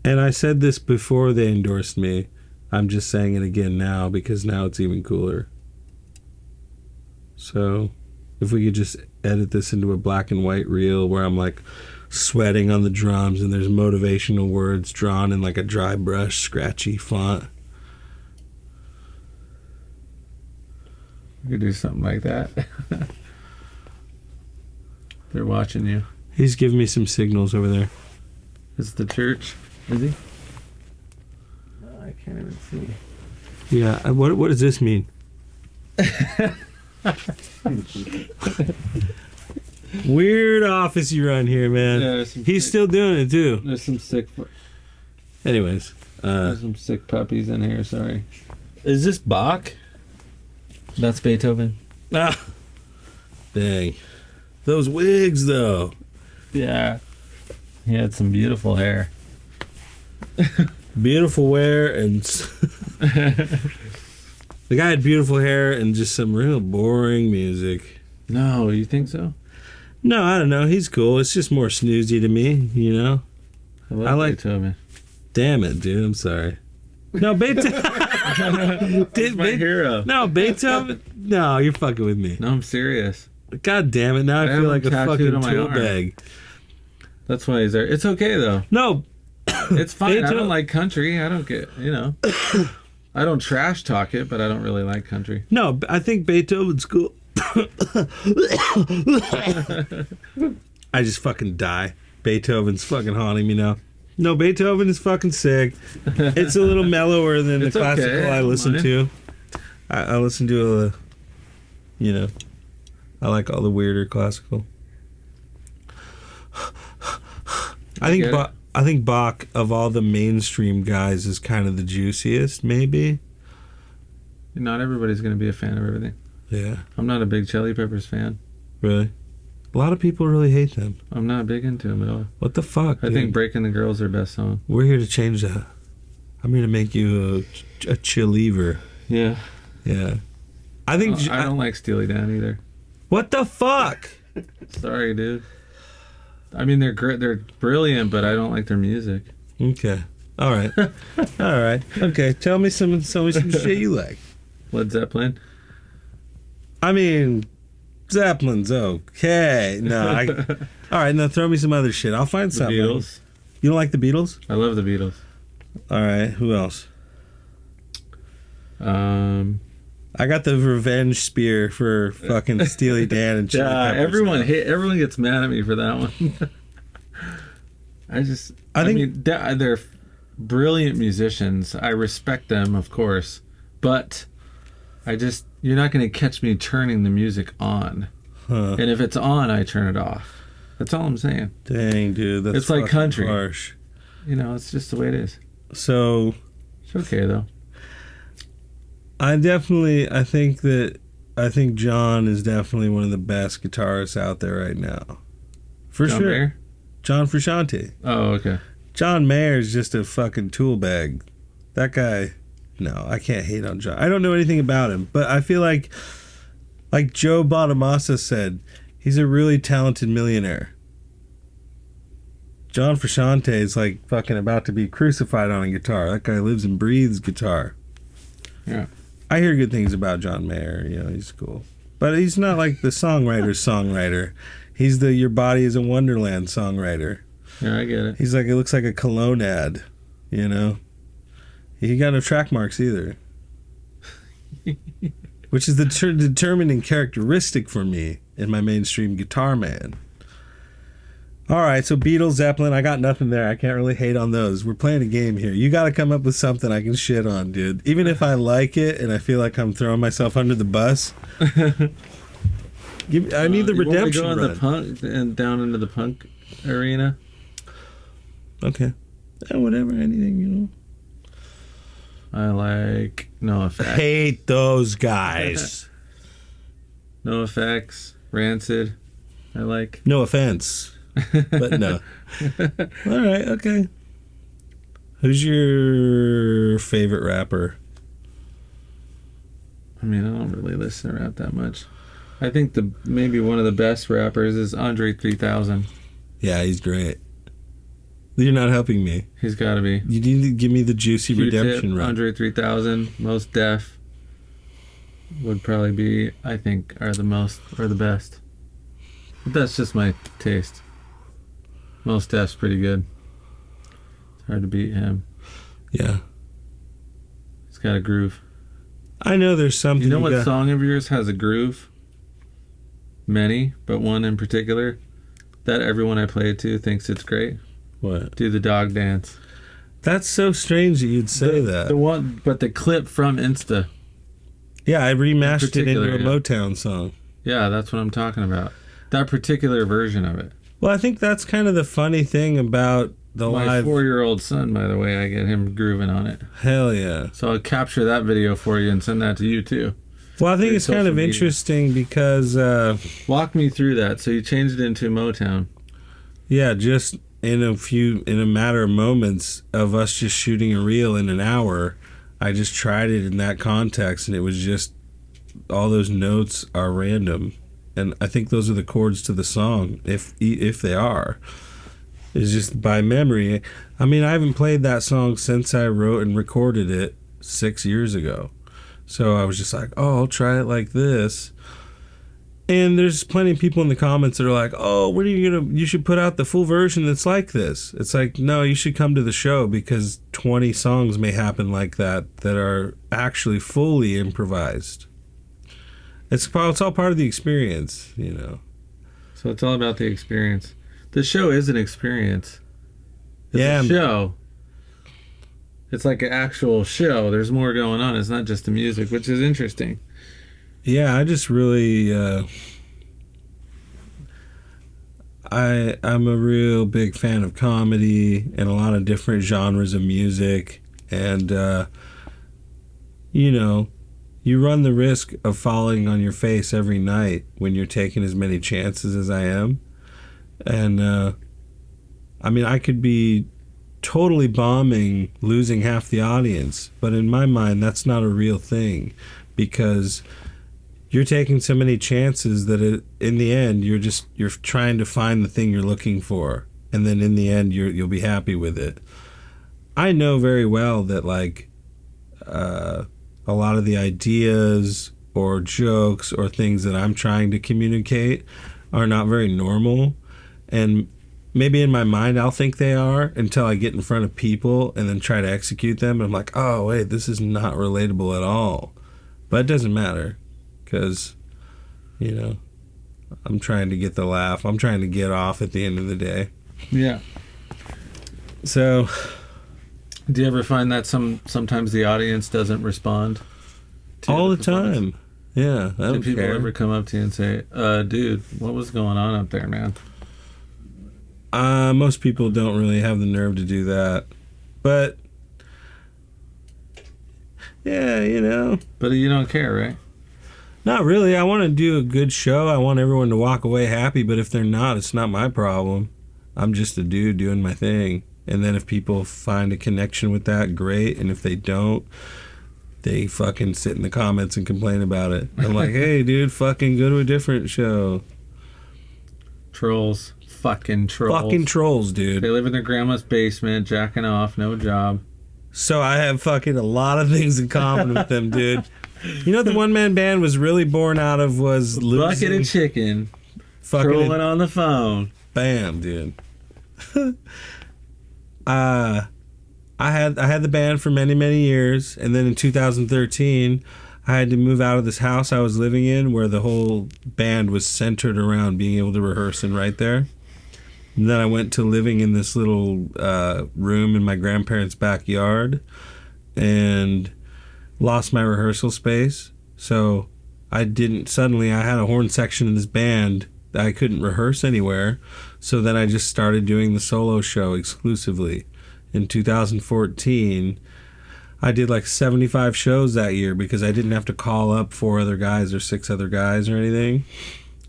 And I said this before they endorsed me. I'm just saying it again now because now it's even cooler. So if we could just edit this into a black and white reel where I'm like sweating on the drums and there's motivational words drawn in like a dry brush, scratchy font. You could do something like that. They're watching you. He's giving me some signals over there. Is it the church? Is he? No, I can't even see. Yeah, what does this mean? Weird office you run here, man. Yeah, he's still doing it too. There's some sick. Anyways, there's some sick puppies in here. Sorry. Is this Bach? That's Beethoven. Ah, dang, those wigs though. Yeah, he had some beautiful hair. Beautiful hair and the guy had beautiful hair and just some real boring music. No, you think so? No, I don't know. He's cool. It's just more snoozy to me, you know. I like Beethoven. Damn it, dude. I'm sorry. No, Beethoven. My hero. No, Beethoven. No, you're fucking with me. No, I'm serious. God damn it. Now I feel like a fucking on my tool arm. bag. That's why he's there. It's okay, though. No. It's fine. I Beethoven- don't like country. I don't get, I don't trash talk it, but I don't really like country. No, I think Beethoven's cool. I just fucking die. Beethoven's fucking haunting me now. No, Beethoven is fucking sick. It's a little mellower than the It's classical okay, I listen mine. to. I listen to I like all the weirder classical. I think Bach of all the mainstream guys is kind of the juiciest, maybe. Not everybody's going to be a fan of everything. Yeah, I'm not a big Chili Peppers fan. really. A lot of people really hate them. I'm not big into them at all. What the fuck? I dude? think Breaking the Girl's their best song. We're here to change that. I'm here to make you a chiliever. Yeah. Yeah. I think. I don't like Steely Dan either. What the fuck? Sorry, dude. I mean, they're great. They're brilliant, but I don't like their music. Okay. All right. All right. Okay. Tell me some shit you like. Led Zeppelin. I mean, Zeppelin's okay. No. All right. Now throw me some other shit. I'll find The something. Beatles. You don't like the Beatles? I love the Beatles. All right. Who else? I got the revenge spear for fucking Steely Dan and Chili Peppers. everyone gets mad at me for that one. I mean, they're brilliant musicians. I respect them, of course, but you're not going to catch me turning the music on. Huh. And if it's on, I turn it off. That's all I'm saying. Dang, dude. That's It's like fucking country. harsh. It's just the way it is. So It's okay though. I think John is definitely one of the best guitarists out there right now. For John sure. Mayer? John Frusciante. Oh, okay. John Mayer's just a fucking tool bag. That guy, no, I can't hate on John. I don't know anything about him, but I feel like Joe Bonamassa said, he's a really talented millionaire. John Frusciante is like fucking about to be crucified on a guitar. That guy lives and breathes guitar. Yeah. I hear good things about John Mayer. You know, he's cool. But he's not like the songwriter. He's the Your Body is a Wonderland songwriter. Yeah, I get it. He's like, it looks like a cologne ad, you know? He got no track marks either. Which is the determining characteristic for me in my mainstream guitar man. All right, so Beatles, Zeppelin, I got nothing there. I can't really hate on those. We're playing a game here. You got to come up with something I can shit on, dude. Even if I like it and I feel like I'm throwing myself under the bus. I need the redemption run. run. The punk and down into the punk arena. Okay. Whatever, anything, you know. I like No Effects. Hate those guys. No Effects, Rancid. I like. No offense. But no. All right, okay. Who's your favorite rapper? I mean, I don't really listen to rap that much. I think maybe one of the best rappers is Andre 3000. Yeah, he's great. You're not helping me. He's got to be. You need to give me the juicy Q-Tip, redemption run. Andre 3000, Most Def would probably be, I think, are the best. But that's just my taste. Most Def's pretty good. It's hard to beat him. Yeah. He's got a groove. I know there's something. You know what got... song of yours has a groove? Many, but one in particular that everyone I play it to thinks it's great. What? Do the dog dance. That's so strange that you'd say that. The one, but the clip from Insta. Yeah, I remashed it into a yeah. Motown song. Yeah, that's what I'm talking about. That particular version of it. Well, I think that's kind of the funny thing about the My live. 4-year-old son, by the way, I get him grooving on it. Hell yeah. So I'll capture that video for you and send that to you too. Well, I think Through it's kind social of media. interesting because, Walk me through that. So you changed it into Motown. yeah, just in a matter of moments of us just shooting a reel in an hour, I just tried it in that context, and it was just all those notes are random, and I think those are the chords to the song, if they are. It's just by memory. I mean, I haven't played that song since I wrote and recorded it 6 years ago. So I was just like, oh, I'll try it like this. And there's plenty of people in the comments that are like, oh, when are you should put out the full version that's like this. It's like, no, you should come to the show because 20 songs may happen like that are actually fully improvised. It's all part of the experience, you know. So it's all about the experience. The show is an experience. It's Yeah. a show. It's like an actual show. There's more going on. It's not just the music, which is interesting. Yeah, I just really, I'm a real big fan of comedy and a lot of different genres of music, and you know, you run the risk of falling on your face every night when you're taking as many chances as I am, and I mean, I could be totally bombing, losing half the audience, but in my mind, that's not a real thing because you're taking so many chances that in the end you're trying to find the thing you're looking for, and then in the end you'll be happy with it. I know very well that like a lot of the ideas or jokes or things that I'm trying to communicate are not very normal, and maybe in my mind I'll think they are until I get in front of people and then try to execute them, and I'm like, oh wait, this is not relatable at all. But it doesn't matter. Because, you know, I'm trying to get the laugh. I'm trying to get off at the end of the day. Yeah. So, Do you ever find that sometimes the audience doesn't respond? To all the performance? time. Yeah, I Do don't people care. ever come up to you and say, dude, what was going on up there, man? Most people don't really have the nerve to do that. But, yeah, you know. But you don't care, right? Not really. I want to do a good show. I want everyone to walk away happy. But if they're not, it's not my problem. I'm just a dude doing my thing. And then if people find a connection with that, great. And if they don't, they fucking sit in the comments and complain about it. I'm like, hey, dude, fucking go to a different show. Trolls. Fucking trolls. Fucking trolls, They dude. live in their grandma's basement, jacking off, no job. So I have fucking a lot of things in common with them, dude. You know what the one-man band was really born out of was Bucket losing of chicken. fucking Trolling on the phone. bam, dude. I had the band for many years, and then in 2013 I had to move out of this house I was living in where the whole band was centered around being able to rehearse and write there. And then I went to living in this little room in my grandparents' backyard and lost my rehearsal space. So I had a horn section in this band that I couldn't rehearse anywhere. So then I just started doing the solo show exclusively. In 2014, I did like 75 shows that year because I didn't have to call up 4 other guys or 6 other guys or anything.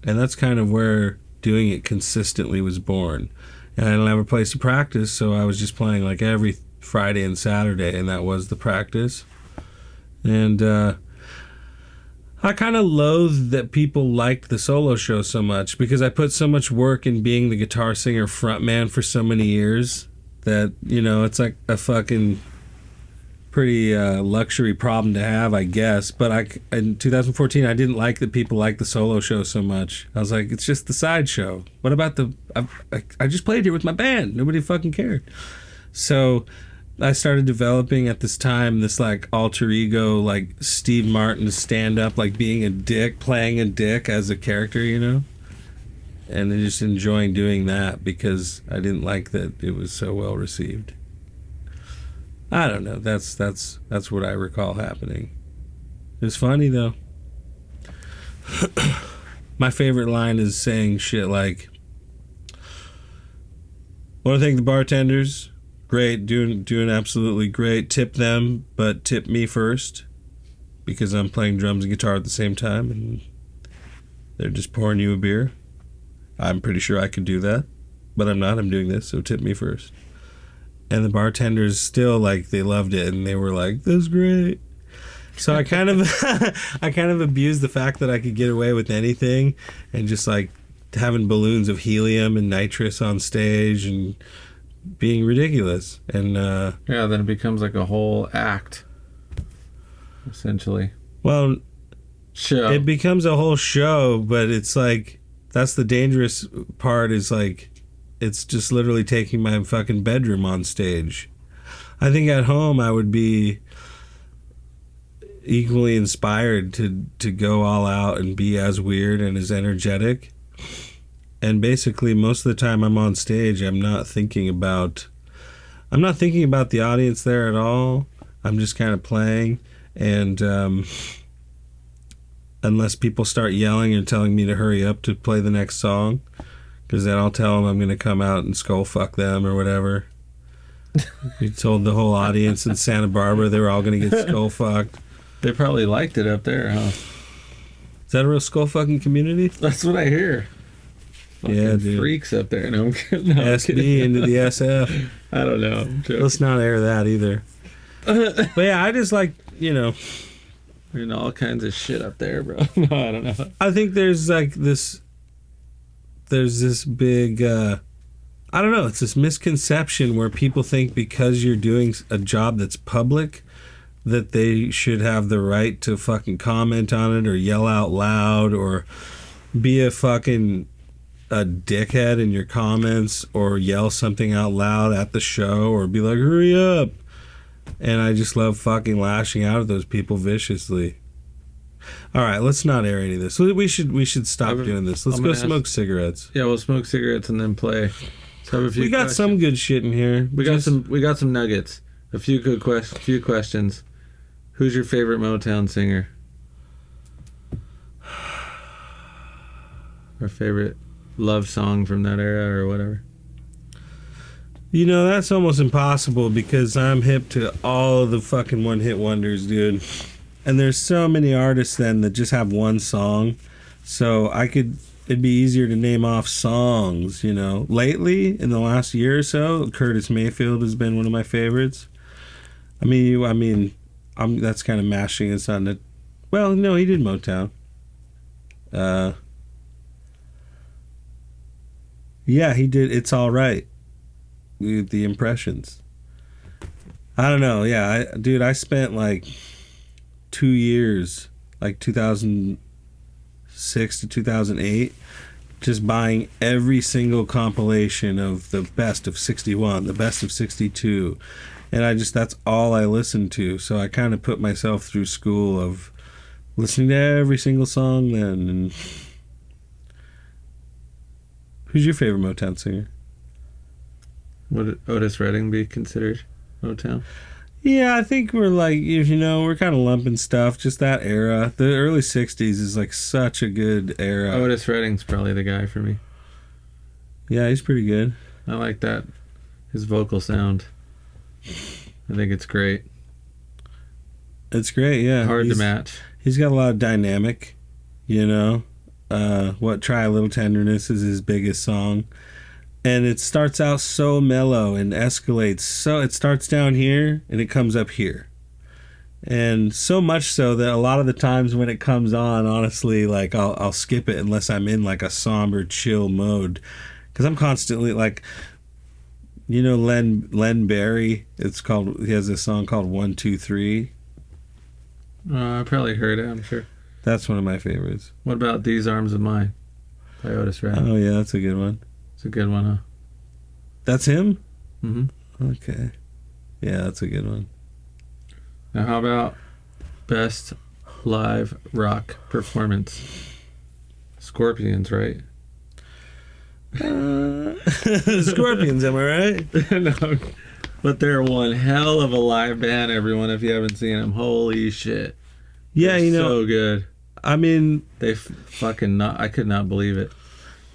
And that's kind of where doing it consistently was born. And I didn't have a place to practice, so I was just playing like every Friday and Saturday, and that was the practice. And I kind of loathed that people liked the solo show so much because I put so much work in being the guitar singer frontman for so many years that, you know, it's like a fucking pretty luxury problem to have, I guess. But in 2014, I didn't like that people liked the solo show so much. I was like, it's just the sideshow. What about I just played here with my band. Nobody fucking cared. So I started developing at this time this like alter ego, like Steve Martin stand up, like being a dick, playing a dick as a character, you know? And then just enjoying doing that because I didn't like that it was so well received. I don't know. That's what I recall happening. It was funny though. My favorite line is saying shit like, "Want to thank the bartenders. Great, doing absolutely great. Tip them, but tip me first because I'm playing drums and guitar at the same time, and they're just pouring you a beer. I'm pretty sure I could do that, but I'm not. I'm doing this, so tip me first." And the bartenders still, like, they loved it, and they were like, "That's great." So I kind of abused the fact that I could get away with anything, and just like having balloons of helium and nitrous on stage and being ridiculous. And Yeah, then it becomes like a whole act, essentially. well, Show. it becomes a whole show, but it's like that's the dangerous part, is like it's just literally taking my fucking bedroom on stage. I think at home I would be equally inspired to go all out and be as weird and as energetic. And basically most of the time I'm on stage, I'm not thinking about the audience there at all. I'm just kind of playing, and unless people start yelling and telling me to hurry up to play the next song, because then I'll tell them I'm going to come out and skull fuck them or whatever. We told the whole audience in Santa Barbara they were all going to get skull fucked. They probably liked it up there, huh? Is that a real skull fucking community? That's what I hear. Fucking Yeah, dude. freaks up there. No, I'm kidding. No, I'm kidding. SB into the SF. I don't know. I'm joking. Let's not air that either. But yeah, I just like, you know, There's all kinds of shit up there, bro. No, I don't know. I think there's this big, I don't know, it's this misconception where people think because you're doing a job that's public that they should have the right to fucking comment on it or yell out loud or be a dickhead in your comments or yell something out loud at the show or be like, hurry up. And I just love fucking lashing out at those people viciously. All right, let's not air any of this. We should stop doing this. Let's go smoke cigarettes. Yeah, we'll smoke cigarettes and then play. So have a few We got questions. some good shit in here. We got some nuggets. A few good few questions. Who's your favorite Motown singer? Or favorite love song from that era or whatever? You know, that's almost impossible because I'm hip to all of the fucking one-hit wonders, dude. And there's so many artists then that just have one song. So I could it'd be easier to name off songs, you know. Lately, in the last year or so, Curtis Mayfield has been one of my favorites. That's kind of mashing. It's on the. Well, no, he did Motown. Yeah, he did. It's All Right. The Impressions. I don't know. Yeah, I spent like 2 years, like 2006 to 2008, just buying every single compilation of the best of 61, the best of 62. And that's all I listened to. So I kind of put myself through school of listening to every single song then. And who's your favorite Motown singer? Would Otis Redding be considered Motown? Yeah, I think we're like, we're kind of lumping stuff. Just that era. The early 60s is like such a good era. Otis Redding's probably the guy for me. Yeah, he's pretty good. I like that. His vocal sound. I think it's great. It's great, yeah. Hard to match. He's got a lot of dynamic, Try a Little Tenderness is his biggest song. And it starts out so mellow and escalates. So it starts down here and it comes up here. And so much so that a lot of the times when it comes on, honestly, like I'll skip it unless I'm in like a somber, chill mode. Because I'm constantly like, Len Barry, he has a song called 1, 2, 3. I probably heard it, I'm sure. That's one of my favorites. What about These Arms of Mine by Otis Redding? Oh, yeah, that's a good one. It's a good one, huh? That's him? Mm-hmm. Okay. Yeah, that's a good one. Now, how about best live rock performance? Scorpions, right? Scorpions, am I right? No, but they're one hell of a live band, everyone, if you haven't seen them. Holy shit. Yeah, they're so good. I mean... I could not believe it.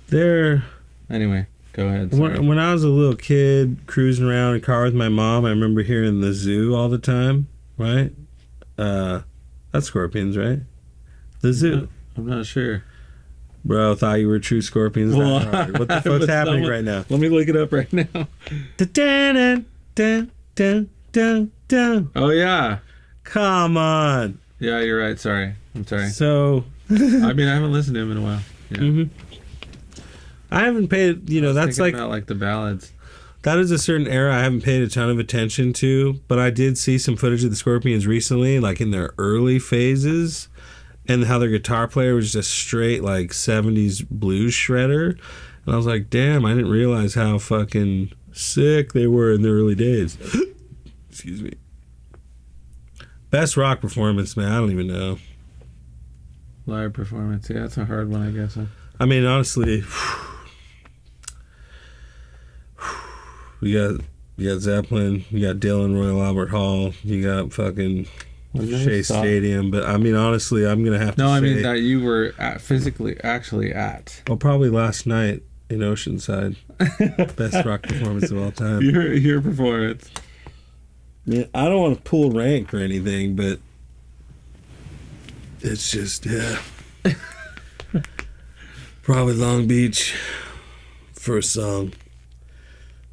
They're... Anyway, go ahead. When I was a little kid, cruising around in a car with my mom, I remember hearing The Zoo all the time, right? That's Scorpions, right? The Zoo. I'm not sure. Bro, thought you were true Scorpions. Well, what the fuck's happening right now? Let me look it up right now. Oh, yeah. Come on. Yeah, you're right. Sorry. I'm sorry. So... I haven't listened to him in a while. Yeah. Mm-hmm. I haven't paid, that's like... about like the ballads. That is a certain era I haven't paid a ton of attention to, but I did see some footage of the Scorpions recently, like in their early phases, and how their guitar player was just straight like 70s blues shredder. And I was like, damn, I didn't realize how fucking sick they were in the early days. Excuse me. Best rock performance, man, I don't even know. Live performance, yeah, that's a hard one, I guess. I mean, honestly, you got Zeppelin, you got Dylan, Royal Albert Hall, you got fucking Shea Stadium. But I mean, honestly, I'm gonna have to. No, I say, mean that you were actually at. Well, probably last night in Oceanside. Best rock performance of all time. Your performance. Yeah, I don't want to pull rank or anything, but it's just probably Long Beach. First song.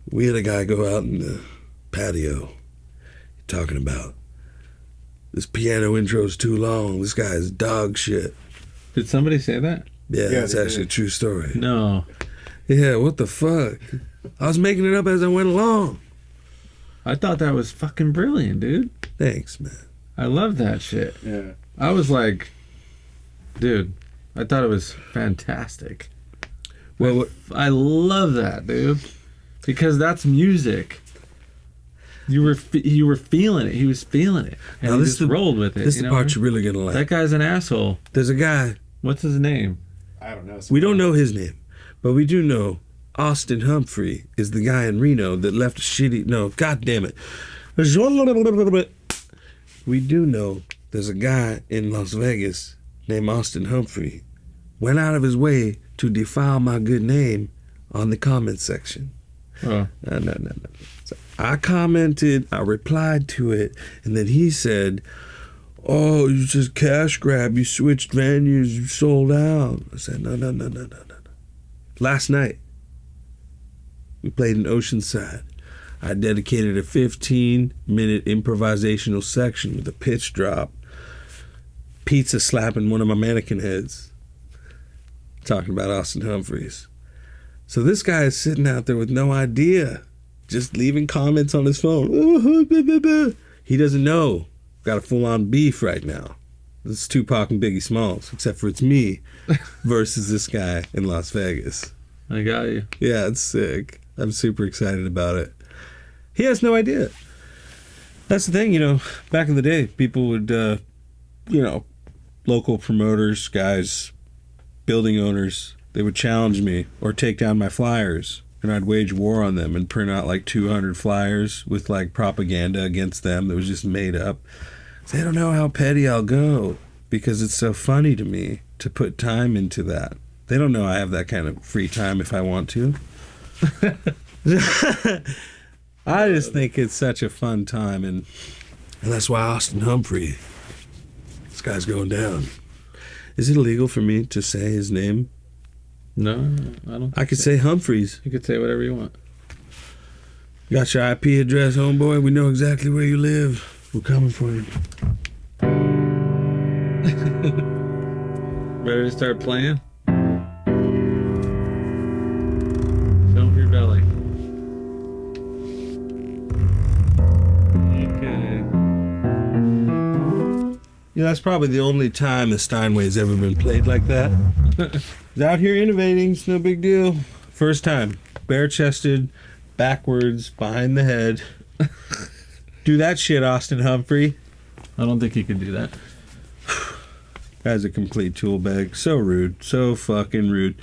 We had a guy go out in the patio talking about this piano intro's too long. This guy's dog shit. Did somebody say that? Yeah, that's actually a true story. No. Yeah, what the fuck? I was making it up as I went along. I thought that was fucking brilliant, dude. Thanks, man. I love that shit. Yeah. I was like, dude, I thought it was fantastic. Well, I love that, dude. Because that's music. You were feeling it. He was feeling it, and now he just rolled with it. This is the part you're really gonna like. That guy's an asshole. There's a guy. What's his name? I don't know. We don't know his name, but we do know Austin Humphrey is the guy in Reno that left a shitty. No, god damn it. We do know there's a guy in Las Vegas named Austin Humphrey went out of his way to defile my good name on the comment section. Oh. No. So I commented, I replied to it, and then he said, oh, you just cash grab. You switched venues. You sold out. I said, no. Last night, we played in Oceanside. I dedicated a 15-minute improvisational section with a pitch drop, pizza slapping one of my mannequin heads, talking about Austin Humphries. So this guy is sitting out there with no idea, just leaving comments on his phone. He doesn't know. Got a full-on beef right now. This is Tupac and Biggie Smalls, except for it's me versus this guy in Las Vegas. I got you. Yeah, it's sick. I'm super excited about it. He has no idea. That's the thing, back in the day, people would, local promoters, guys, building owners, they would challenge me or take down my flyers, and I'd wage war on them and print out like 200 flyers with like propaganda against them that was just made up. They don't know how petty I'll go because it's so funny to me to put time into that. They don't know I have that kind of free time if I want to. I just think it's such a fun time, and that's why Austin Humphrey, this guy's going down. Is it illegal for me to say his name? No, I don't. I could say Humphreys. You could say whatever you want. Got your IP address, homeboy? We know exactly where you live. We're coming for you. Ready to start playing? Film your belly. Okay. That's probably the only time the Steinway's ever been played like that. He's out here innovating. It's no big deal. First time. Bare-chested, backwards, behind the head. Do that shit, Austin Humphrey. I don't think he could do that. Guy's a complete tool bag. So rude. So fucking rude.